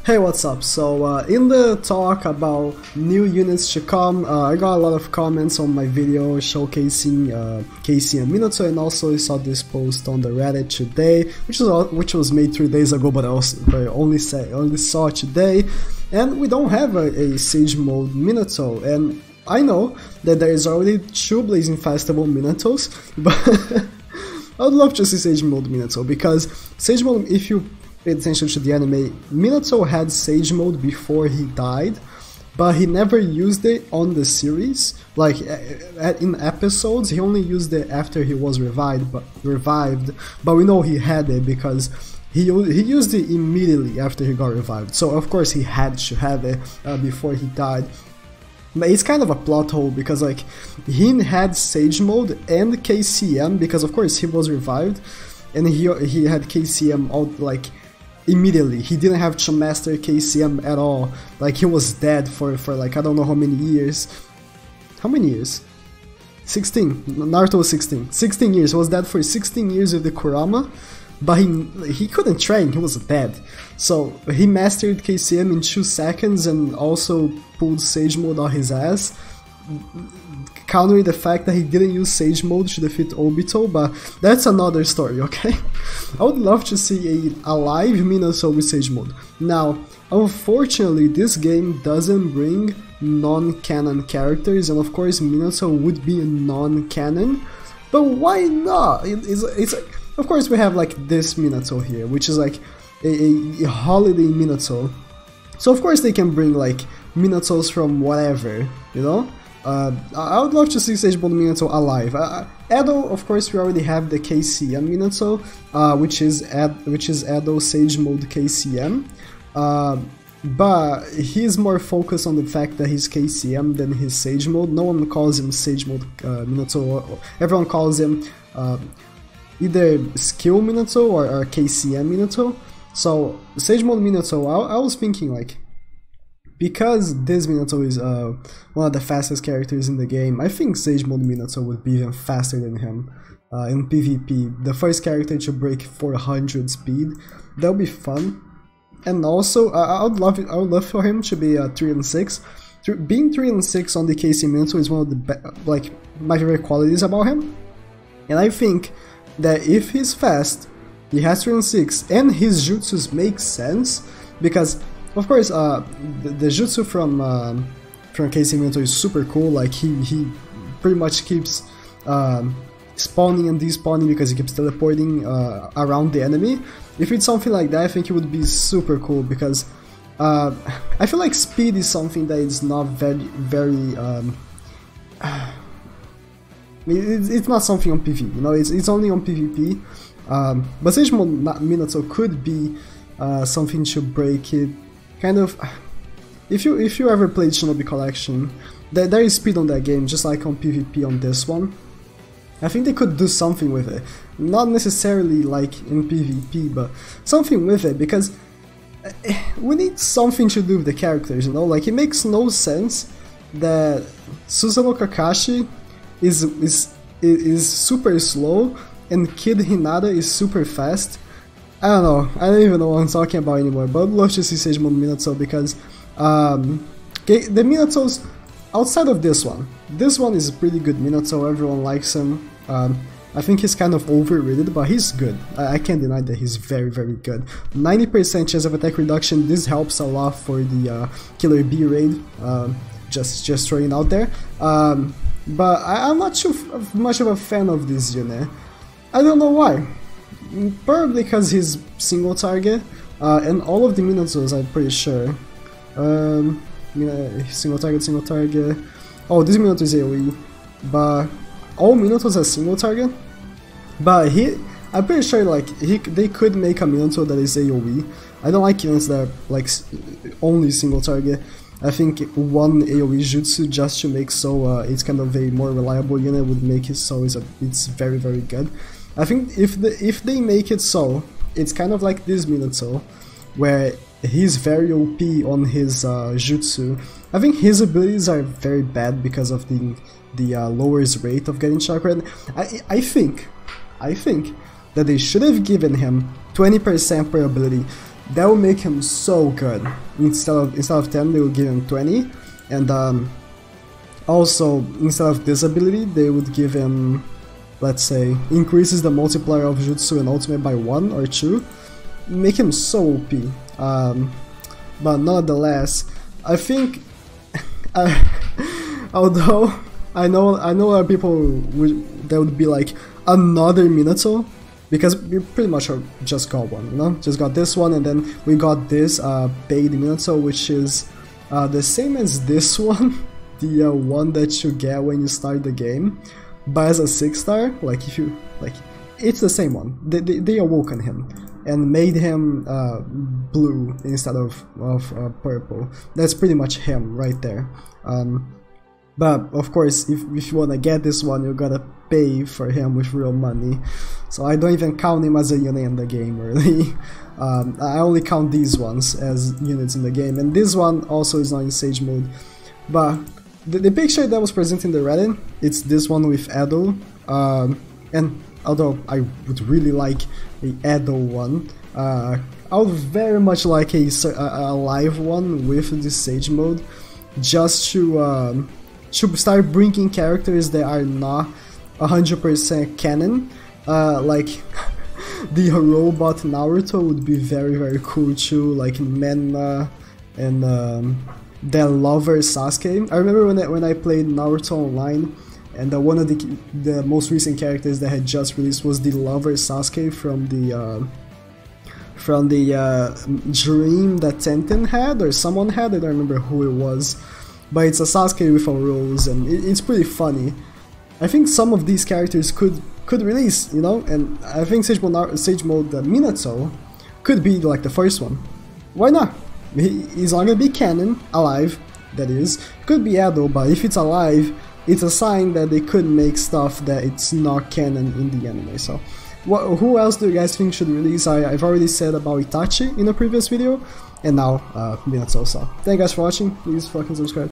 Hey, what's up? So in the talk about new units to come, I got a lot of comments on my video showcasing KC and Minato, and also I saw this post on the Reddit today, which was made 3 days ago, but I only saw it today. And we don't have a Siege mode Minato, and I know that there is already 2 Blazing Festival Minatos, but I would love to see Sage mode Minato, because Sage mode, if you pay attention to the anime, Minato had Sage mode before he died, but he never used it on the series. Like in episodes, he only used it after he was revived. But we know he had it because he used it immediately after he got revived. So of course he had to have it before he died. But it's kind of a plot hole because like he had Sage mode and KCM because of course he was revived, and he had KCM all like immediately. He didn't have to master KCM at all. Like he was dead for like I don't know how many years. How many years? 16. Naruto was 16. 16 years. He was dead for 16 years with the Kurama. But he couldn't train, he was dead. So he mastered KCM in 2 seconds and also pulled Sage mode on his ass, countering the fact that he didn't use Sage mode to defeat Obito, but that's another story, okay? I would love to see a live Minato with Sage mode. Now, unfortunately, this game doesn't bring non-canon characters, and of course Minato would be non-canon, but why not? It's like, of course we have like this Minato here, which is like a holiday Minato. So of course they can bring like Minatos from whatever, you know? I would love to see Sage mode Minato alive. Edo, of course, we already have the KCM Minato, which is Edo Sage mode KCM. But he's more focused on the fact that he's KCM than his Sage mode. No one calls him Sage mode Minato. Everyone calls him either Skill Minato or KCM Minato. So Sage mode Minato, I was thinking like, because this Minato is one of the fastest characters in the game, I think Sage mode Minato would be even faster than him in PvP. The first character to break 400 speed, that would be fun. And also, I would love for him to be 3 and 6. Being 3 and 6 on the KC Minato is one of the my favorite qualities about him. And I think that if he's fast, he has 3 and 6, and his jutsus make sense, because of course the jutsu from KC Minato is super cool. Like he pretty much keeps spawning and despawning because he keeps teleporting around the enemy. If it's something like that, I think it would be super cool, because I feel like speed is something that is not very it's not something on PvP, you know, it's only on PvP. But Sage mode Minato could be something to break it. Kind of, if you ever played Shinobi Collection, there is speed on that game, just like on PvP on this one. I think they could do something with it, not necessarily like in PvP, but something with it, because we need something to do with the characters, you know. Like it makes no sense that Susanoo Kakashi is super slow and Kid Hinata is super fast. I don't know, I don't even know what I'm talking about anymore, but I'd love to see Sage mode Minato, because the Minatos outside of this one is a pretty good Minato, everyone likes him. I think he's kind of overrated, but he's good. I can't deny that he's very good. 90% chance of attack reduction, this helps a lot for the Killer Bee raid, just throwing out there. But I'm not too much of a fan of this unit. I don't know why. Probably because he's single target, and all of the Minatos, I'm pretty sure. Single target. Oh, this Minato is AoE, but all Minatos are single target. But I'm pretty sure like they could make a Minato that is AoE. I don't like units that are like only single target. I think one AoE jutsu just to make so it's kind of a more reliable unit would make it so it's very good. I think if they make it so, it's kind of like this Minato, where he's very OP on his jutsu. I think his abilities are very bad because of the lowest rate of getting chakra. I think that they should have given him 20% per ability. that would make him so good. Instead of 10, they would give him 20, and also instead of this ability, they would give him, let's say, increases the multiplier of Jutsu and Ultimate by 1 or 2, make him so OP. But nonetheless, I think, although I know a lot of people that would be like another Minato, because we pretty much just got one, you know, just got this one, and then we got this paid Minato, which is the same as this one, the one that you get when you start the game, but as a 6-star. Like, if you like, it's the same one. They awoken him and made him blue instead of purple. That's pretty much him right there. But of course, if you wanna get this one, you gotta pay for him with real money. So I don't even count him as a unit in the game, really. I only count these ones as units in the game, and this one also is not in Sage mode. But the picture that was present in the Reddit, it's this one with Edo, and although I would really like a Edo one, I would very much like a live one with the Sage mode, just to start bringing characters that are not 100% canon. Like the robot Naruto would be very cool too, like Mena and that lover Sasuke. I remember when I played Naruto online, and one of the most recent characters that had just released was the lover Sasuke from the dream that Tenten had, or someone had. I don't remember who it was, but it's a Sasuke with a rose, and it's pretty funny. I think some of these characters could release, you know, and I think Sage mode Minato could be like the first one. Why not? He's not gonna be canon, alive, that is. Could be Edo, but if it's alive, it's a sign that they could make stuff that it's not canon in the anime. So, who else do you guys think should release? I've already said about Itachi in a previous video, and now Minato. So, thank you guys for watching. Please fucking subscribe.